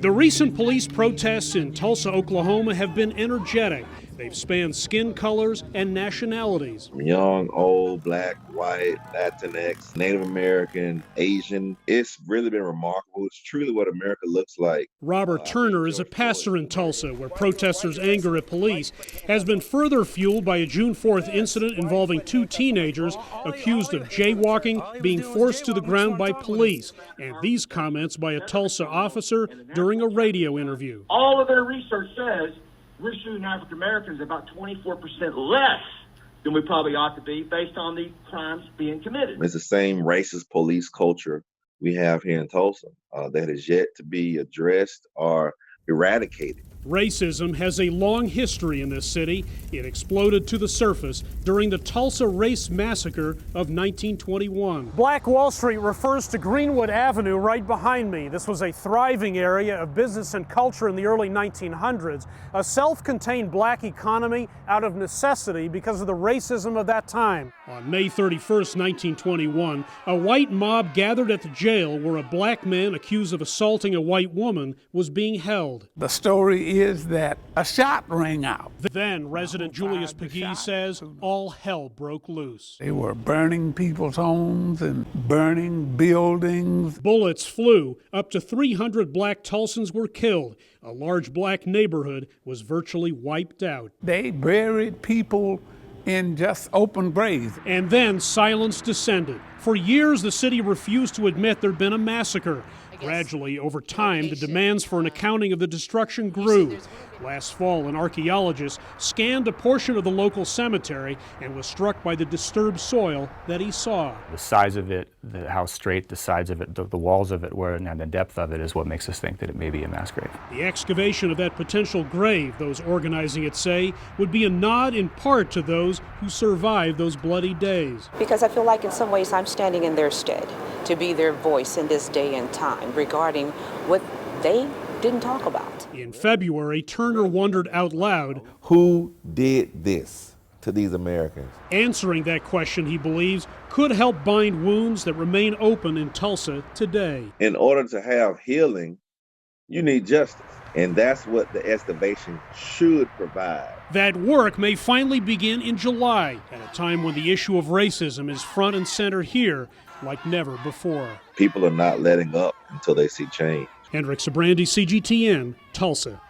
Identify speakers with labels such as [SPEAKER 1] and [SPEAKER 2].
[SPEAKER 1] The recent police protests in Tulsa, Oklahoma have been energetic. They've spanned skin colors and nationalities.
[SPEAKER 2] Young, old, black, white, Latinx, Native American, Asian. It's really been remarkable. It's truly what America looks like.
[SPEAKER 1] Robert Turner is a pastor in Tulsa, where protesters' anger at police has been further fueled by a June 4th incident involving two teenagers accused of jaywalking being forced to the ground by police, and these comments by a Tulsa officer during a radio interview.
[SPEAKER 3] All of their research says we're shooting African Americans about 24% less than we probably ought to be based on the crimes being committed.
[SPEAKER 2] It's the same racist police culture we have here in Tulsa that is yet to be addressed or eradicated.
[SPEAKER 1] Racism has a long history in this city. It exploded to the surface during the Tulsa Race Massacre of 1921. Black Wall Street refers to Greenwood Avenue right behind me. This was a thriving area of business and culture in the early 1900s, a self-contained black economy out of necessity because of the racism of that time. On May 31st, 1921, a white mob gathered at the jail where a black man accused of assaulting a white woman was being held.
[SPEAKER 4] The story is that a shot rang out.
[SPEAKER 1] Then resident Julius Pegee says all hell broke loose.
[SPEAKER 4] They were burning people's homes and burning buildings.
[SPEAKER 1] Bullets flew. Up to 300 black Tulsans were killed. A large black neighborhood was virtually wiped out.
[SPEAKER 4] They buried people in just open graves.
[SPEAKER 1] And then silence descended. For years, the city refused to admit there'd been a massacre. Gradually, over time, the demands for an accounting of the destruction grew. Last fall, an archaeologist scanned a portion of the local cemetery and was struck by the disturbed soil that he saw.
[SPEAKER 5] The size of it, how straight the sides of it, the walls of it were, and the depth of it is what makes us think that it may be a mass grave.
[SPEAKER 1] The excavation of that potential grave, those organizing it say, would be a nod in part to those who survived those bloody days.
[SPEAKER 6] Because I feel like in some ways I'm standing in their stead to be their voice in this day and time regarding what they didn't talk about.
[SPEAKER 1] In February, Turner wondered out loud,
[SPEAKER 7] who did this to these Americans?
[SPEAKER 1] Answering that question, he believes, could help bind wounds that remain open in Tulsa today.
[SPEAKER 2] In order to have healing, you need justice, and that's what the excavation should provide.
[SPEAKER 1] That work may finally begin in July, at a time when the issue of racism is front and center here like never before.
[SPEAKER 2] People are not letting up until they see change.
[SPEAKER 1] Hendrik Sabrandi, CGTN, Tulsa.